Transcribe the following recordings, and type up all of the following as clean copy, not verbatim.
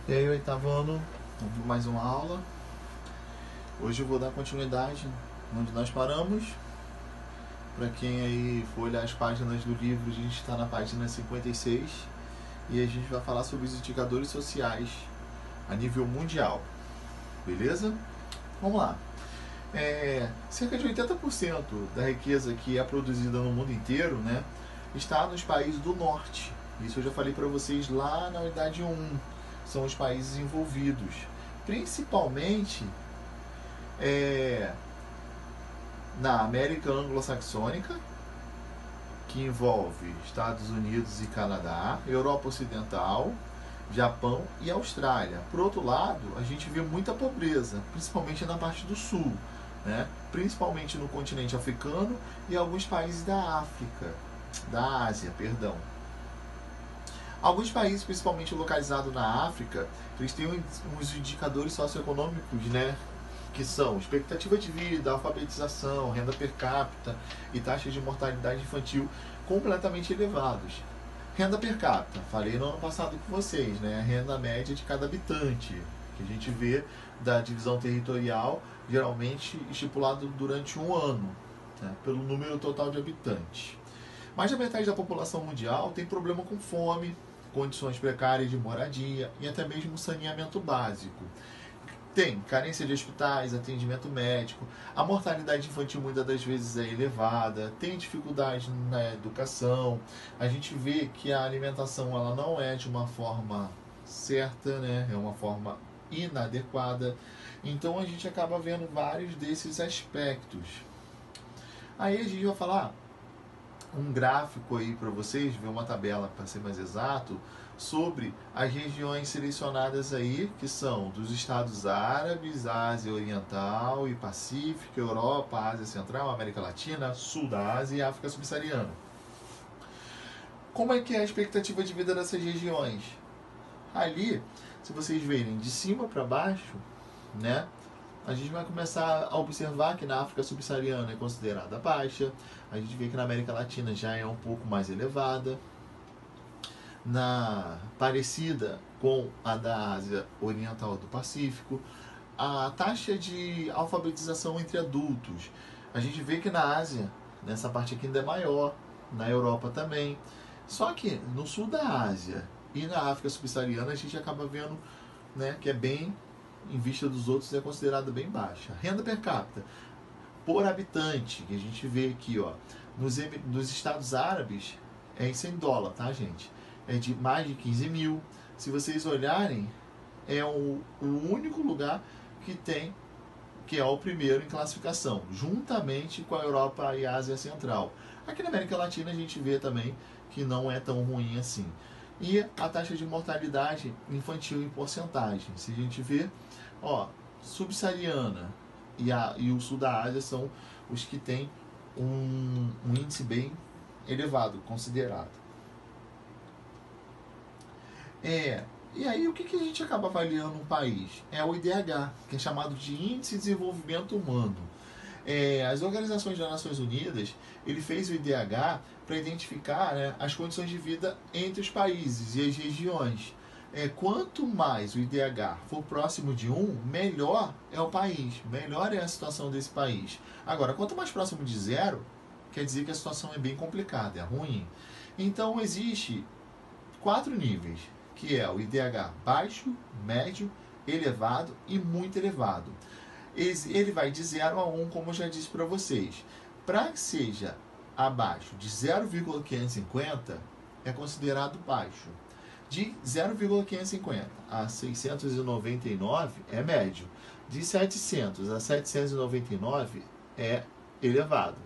E aí, oitavo ano, mais uma aula. Hoje eu vou dar continuidade onde nós paramos. Para quem aí for olhar as páginas do livro, a gente está na página 56 e a gente vai falar sobre os indicadores sociais a nível mundial. Beleza? Vamos lá. Cerca de 80% da riqueza que é produzida no mundo inteiro, né, está nos países do norte. Isso eu já falei para vocês lá na unidade 1. São os países envolvidos. Principalmente na América Anglo-Saxônica, que envolve Estados Unidos e Canadá, Europa Ocidental, Japão e Austrália. Por outro lado, a gente vê muita pobreza, principalmente na parte do sul, né? Principalmente no continente africano e alguns países da África, da Ásia, perdão. Alguns países, principalmente localizados na África, eles têm uns indicadores socioeconômicos, né, que são expectativa de vida, alfabetização, renda per capita e taxa de mortalidade infantil completamente elevados. Renda per capita, falei no ano passado com vocês, né, a renda média de cada habitante, que a gente vê da divisão territorial, geralmente estipulado durante um ano, né, pelo número total de habitantes. Mais da metade da população mundial tem problema com fome, condições precárias de moradia e até mesmo saneamento básico. Tem carência de hospitais, atendimento médico, a mortalidade infantil muitas das vezes é elevada, tem dificuldade na educação, a gente vê que a alimentação ela não é de uma forma certa, né? É uma forma inadequada, então a gente acaba vendo vários desses aspectos. Aí a gente vai falar um gráfico aí para vocês, ver uma tabela para ser mais exato, sobre as regiões selecionadas aí, que são dos Estados Árabes, Ásia Oriental e Pacífico, Europa, Ásia Central, América Latina, Sul da Ásia e África Subsaariana. Como é que é a expectativa de vida dessas regiões? Ali, se vocês verem de cima para baixo, né, a gente vai começar a observar que na África Subsaariana é considerada baixa, a gente vê que na América Latina já é um pouco mais elevada, parecida com a da Ásia Oriental do Pacífico. A taxa de alfabetização entre adultos, a gente vê que na Ásia, nessa parte aqui ainda é maior, na Europa também. Só que no sul da Ásia e na África Subsaariana a gente acaba vendo, né, que é bem, em vista dos outros, é considerada bem baixa. Renda per capita por habitante, que a gente vê aqui, ó, nos Estados Árabes é em 100 dólares, tá, gente? É de mais de 15 mil. Se vocês olharem, é o único lugar que tem, que é o primeiro em classificação, juntamente com a Europa e a Ásia Central. Aqui na América Latina a gente vê também que não é tão ruim assim. E a taxa de mortalidade infantil em porcentagem. Se a gente vê, ó, subsaariana e o sul da Ásia são os que têm um índice bem elevado, considerado. E aí o que a gente acaba avaliando um país? É o IDH, que é chamado de Índice de Desenvolvimento Humano. As organizações das Nações Unidas, ele fez o IDH para identificar, né, as condições de vida entre os países e as regiões. Quanto mais o IDH for próximo de 1, melhor é o país, melhor é a situação desse país. Agora, quanto mais próximo de 0, quer dizer que a situação é bem complicada, é ruim. Então, existe 4 níveis, que é o IDH baixo, médio, elevado e muito elevado. Ele vai de 0 a 1, como eu já disse para vocês. Para que seja abaixo de 0,550, é considerado baixo. De 0,550 a 699 é médio. De 700 a 799 é elevado.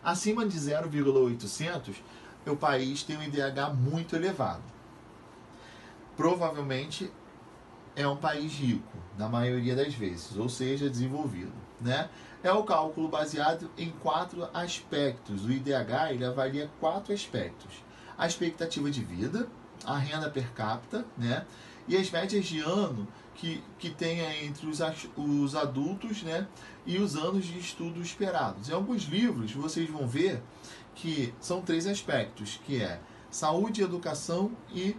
Acima de 0,800, o país tem um IDH muito elevado. Provavelmente é um país rico, na maioria das vezes, ou seja, desenvolvido, né? É o cálculo baseado em 4 aspectos. O IDH ele avalia 4 aspectos: a expectativa de vida, a renda per capita, né? E as médias de ano que tenha entre os adultos, né? E os anos de estudo esperados. Em alguns livros vocês vão ver que são 3 aspectos, que é saúde, educação e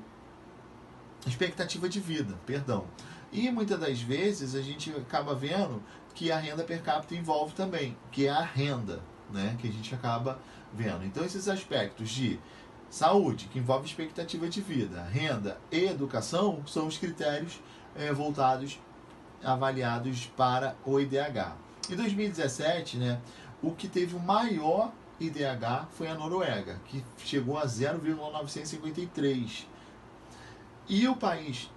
expectativa de vida, perdão. E muitas das vezes a gente acaba vendo que a renda per capita envolve também, que é a renda, né, que a gente acaba vendo. Então esses aspectos de saúde, que envolve expectativa de vida, renda e educação, são os critérios voltados, avaliados para o IDH. Em 2017, né, o que teve o maior IDH foi a Noruega, que chegou a 0,953. E o país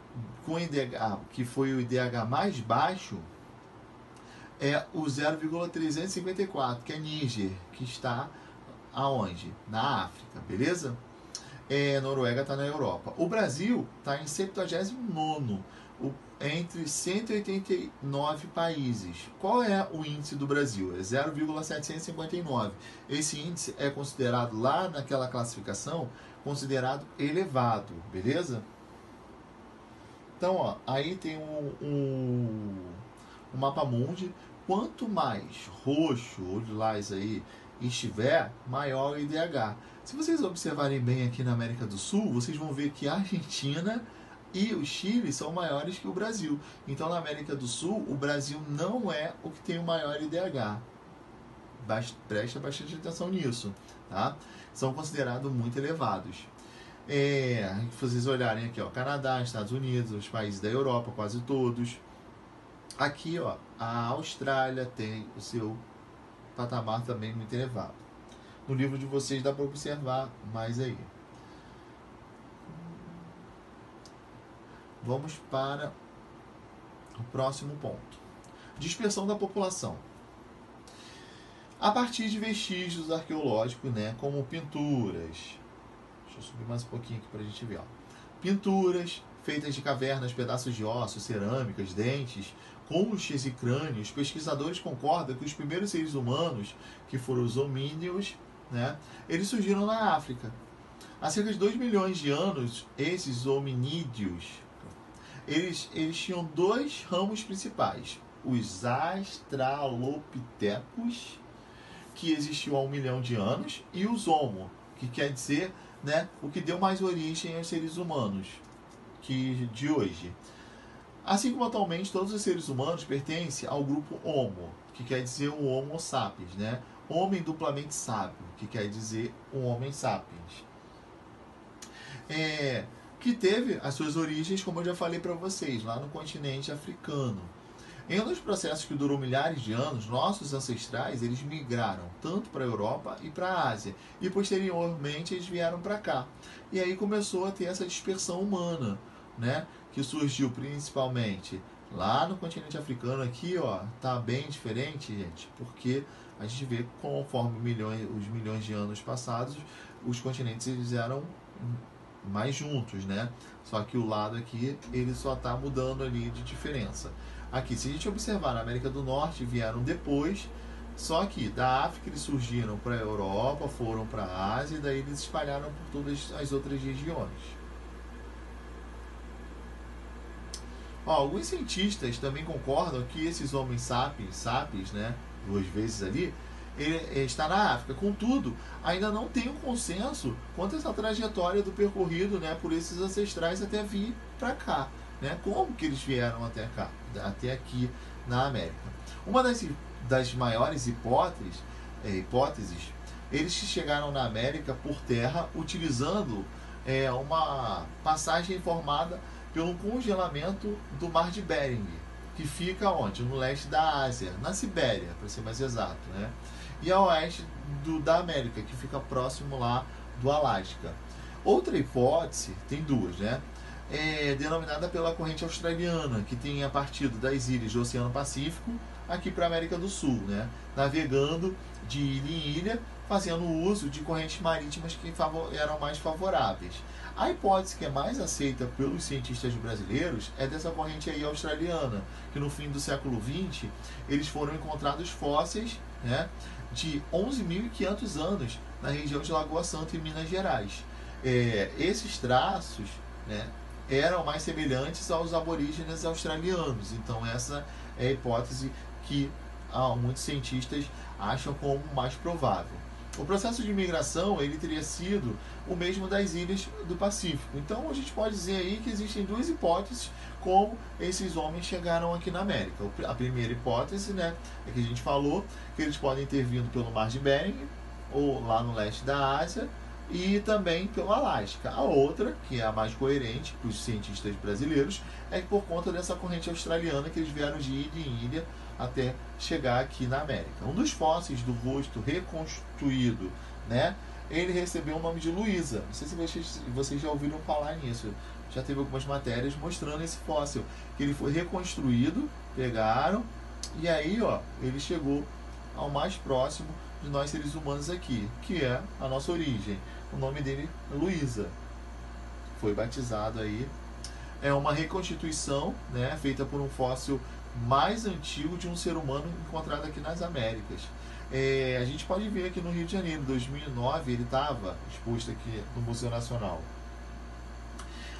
com IDH, que foi o IDH mais baixo, é o 0,354, que é Níger, que está aonde? Na África, beleza? Noruega está na Europa. O Brasil está em 79º, entre 189 países. Qual é o índice do Brasil? É 0,759. Esse índice é considerado, lá naquela classificação, considerado elevado, beleza? Então, ó, aí tem um mapa mundi. Quanto mais roxo ou lilás aí estiver, maior o IDH. Se vocês observarem bem aqui na América do Sul, vocês vão ver que a Argentina e o Chile são maiores que o Brasil. Então, na América do Sul, o Brasil não é o que tem o maior IDH. Presta bastante atenção nisso, tá? São considerados muito elevados. Se vocês olharem aqui, ó, Canadá, Estados Unidos, os países da Europa, quase todos. Aqui, ó, a Austrália tem o seu patamar também muito elevado. No livro de vocês dá para observar mais aí. Vamos para o próximo ponto. Dispersão da população. A partir de vestígios arqueológicos, né, como pinturas. Deixa eu subir mais um pouquinho aqui para a gente ver. Ó. Pinturas feitas de cavernas, pedaços de ossos, cerâmicas, dentes, conchas e crânios. Pesquisadores concordam que os primeiros seres humanos, que foram os homínios, né, eles surgiram na África. Há cerca de 2 milhões de anos, esses hominídeos, eles tinham dois ramos principais. Os Australopithecus, que existiu há 1 milhão de anos, e os Homo, que quer dizer, né, o que deu mais origem aos seres humanos de hoje. Assim como atualmente todos os seres humanos pertencem ao grupo Homo, que quer dizer o Homo sapiens, né? Homem duplamente sábio, que quer dizer um homem sapiens. Que teve as suas origens, como eu já falei para vocês, lá no continente africano. Em um dos processos que durou milhares de anos, nossos ancestrais eles migraram tanto para a Europa e para a Ásia, e posteriormente eles vieram para cá. E aí começou a ter essa dispersão humana, né, que surgiu principalmente lá no continente africano. Aqui, ó, tá bem diferente, gente, porque a gente vê conforme os milhões de anos passados, os continentes eles eram mais juntos, né? Só que o lado aqui ele só está mudando ali de diferença. Aqui, se a gente observar, na América do Norte vieram depois, só que da África eles surgiram para a Europa, foram para a Ásia e daí eles espalharam por todas as outras regiões. Ó, alguns cientistas também concordam que esses homens sapiens, né, 2 vezes ali, ele está na África. Contudo, ainda não tem um consenso quanto a essa trajetória do percorrido, né, por esses ancestrais até vir para cá, né? Como que eles vieram até cá, até aqui na América? Uma das maiores hipóteses, eles chegaram na América por terra utilizando uma passagem formada pelo congelamento do Mar de Bering, que fica onde? No leste da Ásia, na Sibéria, para ser mais exato, né? E a oeste da América, que fica próximo lá do Alasca. Outra hipótese, tem duas, né? Denominada pela corrente australiana, que tem partido das ilhas do Oceano Pacífico aqui para a América do Sul, né? Navegando de ilha em ilha, fazendo uso de correntes marítimas que eram mais favoráveis. A hipótese que é mais aceita pelos cientistas brasileiros é dessa corrente aí australiana, que no fim do século XX eles foram encontrados fósseis, né, de 11.500 anos na região de Lagoa Santa, em Minas Gerais. Esses traços, né, eram mais semelhantes aos aborígenes australianos. Então essa é a hipótese que muitos cientistas acham como mais provável. O processo de imigração ele teria sido o mesmo das ilhas do Pacífico. Então a gente pode dizer aí que existem duas hipóteses como esses homens chegaram aqui na América. A primeira hipótese, né, é que a gente falou que eles podem ter vindo pelo Mar de Bering ou lá no leste da Ásia e também pelo Alasca. A outra, que é a mais coerente para os cientistas brasileiros, é que por conta dessa corrente australiana que eles vieram de ilha em ilha até chegar aqui na América. Um dos fósseis do rosto reconstruído, né, ele recebeu o nome de Luísa. Não sei se vocês já ouviram falar nisso. Já teve algumas matérias mostrando esse fóssil, que ele foi reconstruído, pegaram, e aí ó, ele chegou ao mais próximo de nós seres humanos aqui, que é a nossa origem. O nome dele é Luísa. Foi batizado aí. É uma reconstituição, né, feita por um fóssil mais antigo de um ser humano encontrado aqui nas Américas. A gente pode ver aqui no Rio de Janeiro, em 2009, ele estava exposto aqui no Museu Nacional.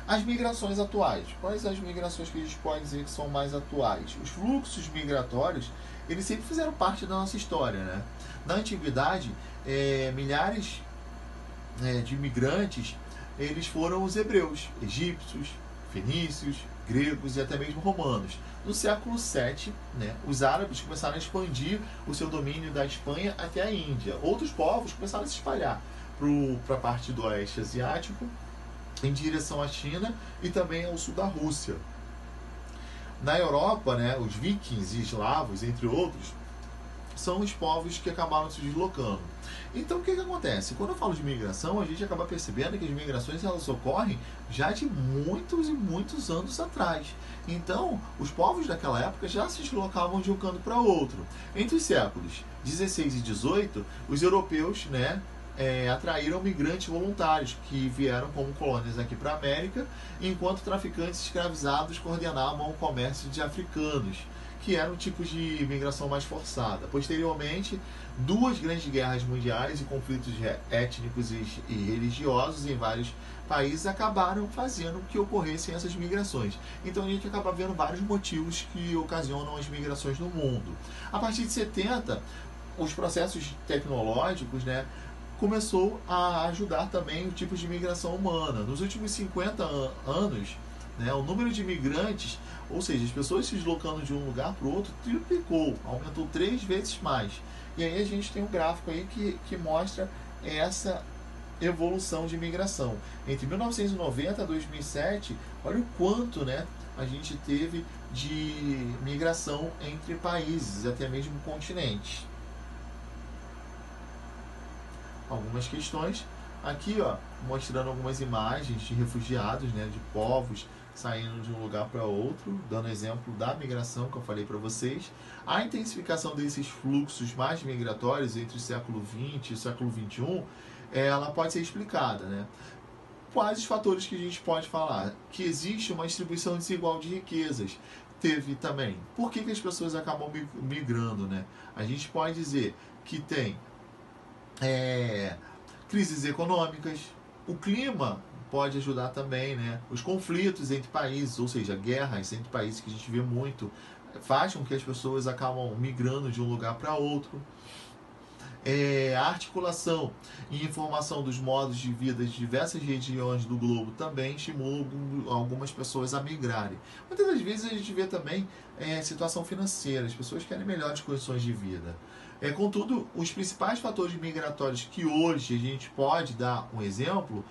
As migrações atuais. Quais as migrações que a gente pode dizer que são mais atuais? Os fluxos migratórios, eles sempre fizeram parte da nossa história, né? Na antiguidade, milhares de imigrantes, eles foram os hebreus, egípcios, fenícios, gregos e até mesmo romanos. No século VII, né, os árabes começaram a expandir o seu domínio da Espanha até a Índia. Outros povos começaram a se espalhar para a parte do oeste asiático, em direção à China e também ao sul da Rússia. Na Europa, né, os vikings e eslavos, entre outros, são os povos que acabaram se deslocando. Então o que acontece? Quando eu falo de migração, a gente acaba percebendo que as migrações elas ocorrem já de muitos e muitos anos atrás. Então, os povos daquela época já se deslocavam de um canto para outro. Entre os séculos 16 e 18, os europeus, né, atraíram migrantes voluntários que vieram como colônias aqui para a América, enquanto traficantes escravizados coordenavam o comércio de africanos, que era um tipo de imigração mais forçada. Posteriormente, duas grandes guerras mundiais e conflitos étnicos e religiosos em vários países acabaram fazendo que ocorressem essas migrações. Então a gente acaba vendo vários motivos que ocasionam as migrações no mundo. A partir de 70, os processos tecnológicos, né, começou a ajudar também o tipo de migração humana. Nos últimos 50 anos, né, o número de imigrantes, ou seja, as pessoas se deslocando de um lugar para o outro, triplicou, aumentou 3 vezes mais. E aí a gente tem um gráfico aí que mostra essa evolução de imigração. Entre 1990 e 2007, olha o quanto, né, a gente teve de migração entre países, até mesmo continentes. Algumas questões aqui, ó, mostrando algumas imagens de refugiados, né, de povos saindo de um lugar para outro, dando exemplo da migração que eu falei para vocês. A intensificação desses fluxos mais migratórios entre o século XX e o século XXI, ela pode ser explicada, né? Quais os fatores que a gente pode falar? Que existe uma distribuição desigual de riquezas. Teve também. Por que as pessoas acabam migrando, né? A gente pode dizer que tem crises econômicas, o clima pode ajudar também, né? Os conflitos entre países, ou seja, guerras entre países que a gente vê muito, faz com que as pessoas acabam migrando de um lugar para outro. A articulação e informação dos modos de vida de diversas regiões do globo também estimula algumas pessoas a migrarem. Muitas das vezes a gente vê também situação financeira, as pessoas querem melhores condições de vida. Contudo, os principais fatores migratórios que hoje a gente pode dar um exemplo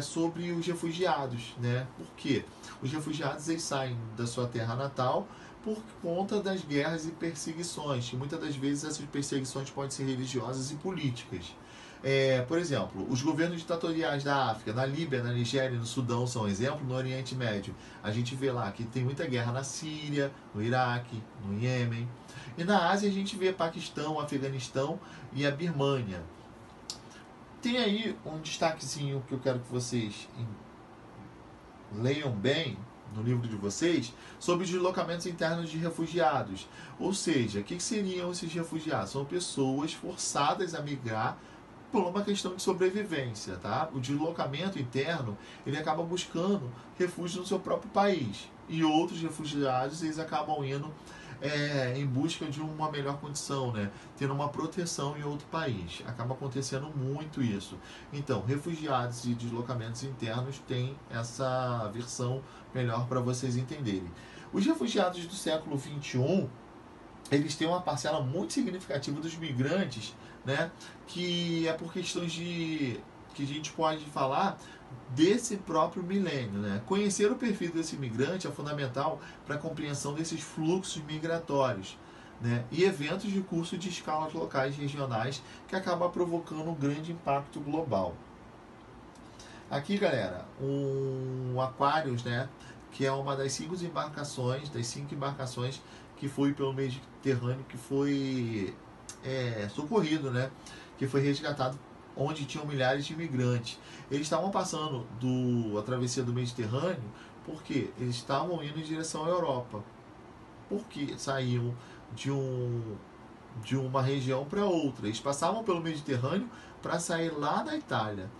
sobre os refugiados, né? Por quê? Os refugiados eles saem da sua terra natal por conta das guerras e perseguições, e muitas das vezes essas perseguições podem ser religiosas e políticas. Por exemplo, os governos ditatoriais da África, na Líbia, na Nigéria e no Sudão são um exemplo. No Oriente Médio, a gente vê lá que tem muita guerra na Síria, no Iraque, no Iêmen. E na Ásia a gente vê Paquistão, Afeganistão e a Birmânia. Tem aí um destaquezinho que eu quero que vocês leiam bem no livro de vocês, sobre os deslocamentos internos de refugiados. Ou seja, o que seriam esses refugiados? São pessoas forçadas a migrar por uma questão de sobrevivência, tá? O deslocamento interno, ele acaba buscando refúgio no seu próprio país. E outros refugiados, eles acabam indo em busca de uma melhor condição, né? Tendo uma proteção em outro país. Acaba acontecendo muito isso. Então, refugiados e deslocamentos internos têm essa versão melhor para vocês entenderem. Os refugiados do século XXI, eles têm uma parcela muito significativa dos migrantes, né? Que é por questões de que a gente pode falar desse próprio milênio, né? Conhecer o perfil desse migrante é fundamental para a compreensão desses fluxos migratórios, né? E eventos de curso de escalas locais e regionais que acaba provocando um grande impacto global. Aqui, galera, um Aquarius, né? Que é uma das cinco embarcações que foi pelo Mediterrâneo, que foi socorrido, né? Que foi resgatado, onde tinham milhares de imigrantes. Eles estavam passando a travessia do Mediterrâneo porque eles estavam indo em direção à Europa. Porque saíam de uma região para outra. Eles passavam pelo Mediterrâneo para sair lá da Itália.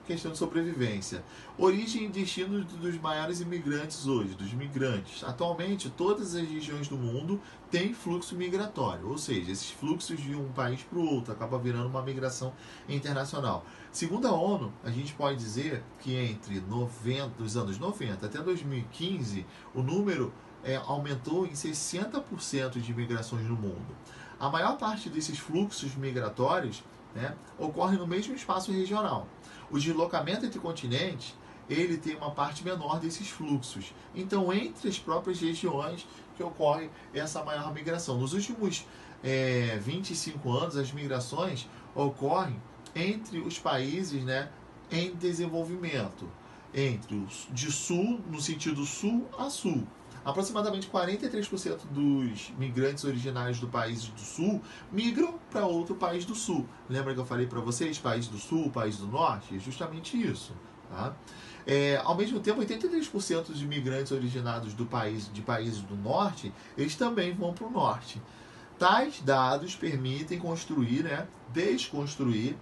Questão de sobrevivência. Origem e destino dos maiores imigrantes hoje, dos migrantes. Atualmente, todas as regiões do mundo têm fluxo migratório, ou seja, esses fluxos de um país para o outro acaba virando uma migração internacional. Segundo a ONU, a gente pode dizer que entre os anos 90 até 2015, o número aumentou em 60% de migrações no mundo. A maior parte desses fluxos migratórios, né, ocorre no mesmo espaço regional. O deslocamento entre continentes, ele tem uma parte menor desses fluxos. Então, entre as próprias regiões que ocorre essa maior migração. Nos últimos 25 anos, as migrações ocorrem entre os países, né, em desenvolvimento. De sul, no sentido sul a sul. Aproximadamente 43% dos migrantes originários do país do sul migram para outro país do sul. Lembra que eu falei para vocês, país do sul, país do norte? É justamente isso. Tá? Ao mesmo tempo, 83% dos imigrantes originados de países do norte, eles também vão para o norte. Tais dados permitem construir, né, desconstruir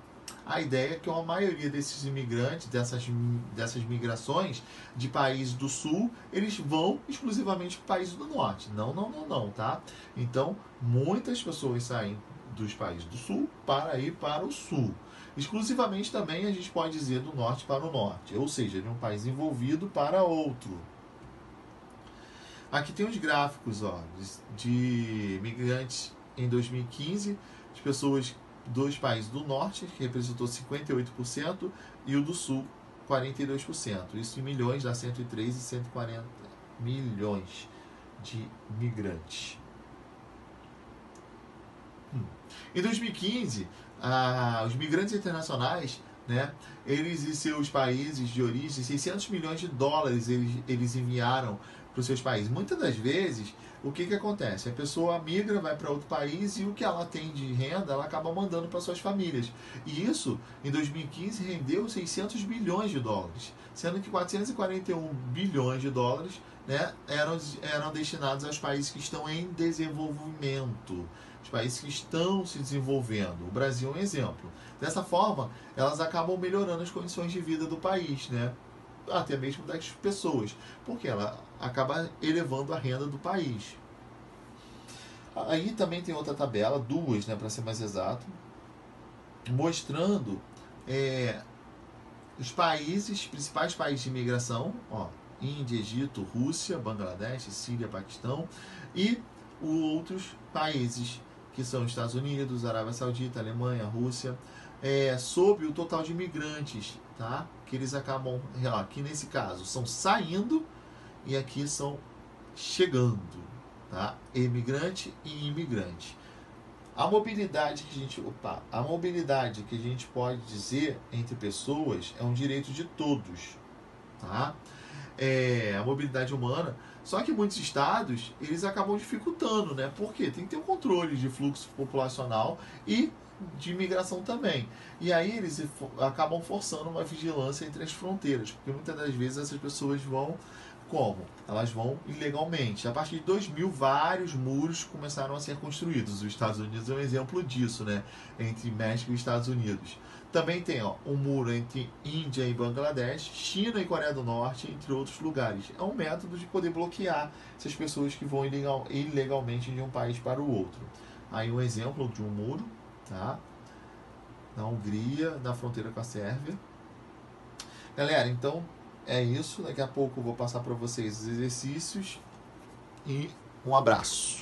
a ideia que a maioria desses imigrantes, dessas migrações de países do sul, eles vão exclusivamente para países do norte. Não, tá? Então, muitas pessoas saem dos países do sul para ir para o sul. Exclusivamente também a gente pode dizer do norte para o norte, ou seja, de um país envolvido para outro. Aqui tem os gráficos, ó, de migrantes em 2015, de pessoas dos países do norte, que representou 58%, e o do sul, 42%. Isso em milhões, dá 103 e 140 milhões de migrantes. Em 2015, os migrantes internacionais, né, eles e seus países de origem, 600 milhões de dólares eles enviaram para os seus países. Muitas das vezes, o que acontece? A pessoa migra, vai para outro país e o que ela tem de renda, ela acaba mandando para suas famílias. E isso, em 2015, rendeu 600 bilhões de dólares, sendo que 441 bilhões de dólares, né, eram destinados aos países que estão em desenvolvimento, os países que estão se desenvolvendo. O Brasil é um exemplo. Dessa forma, elas acabam melhorando as condições de vida do país, né? Até mesmo das pessoas, porque ela acaba elevando a renda do país. Aí também tem outra tabela, duas, né, para ser mais exato, mostrando os principais países de imigração, ó, Índia, Egito, Rússia, Bangladesh, Síria, Paquistão, e outros países que são Estados Unidos, Arábia Saudita, Alemanha, Rússia, sobre o total de imigrantes, tá? Que eles acabam, aqui nesse caso, são saindo e aqui são chegando, tá? Imigrante e imigrante. A mobilidade que a gente pode dizer entre pessoas é um direito de todos, tá? A mobilidade humana. Só que muitos estados, eles acabam dificultando, né? Por quê? Tem que ter um controle de fluxo populacional e de imigração também. E aí eles acabam forçando uma vigilância entre as fronteiras, porque muitas das vezes essas pessoas vão como? Elas vão ilegalmente. A partir de 2000, vários muros começaram a ser construídos. Os Estados Unidos é um exemplo disso, né? Entre México e Estados Unidos. Também tem um muro entre Índia e Bangladesh, China e Coreia do Norte, entre outros lugares. É um método de poder bloquear essas pessoas que vão ilegalmente de um país para o outro. Aí um exemplo de um muro, tá? Na Hungria, na fronteira com a Sérvia. Galera, então é isso. Daqui a pouco eu vou passar para vocês os exercícios e um abraço.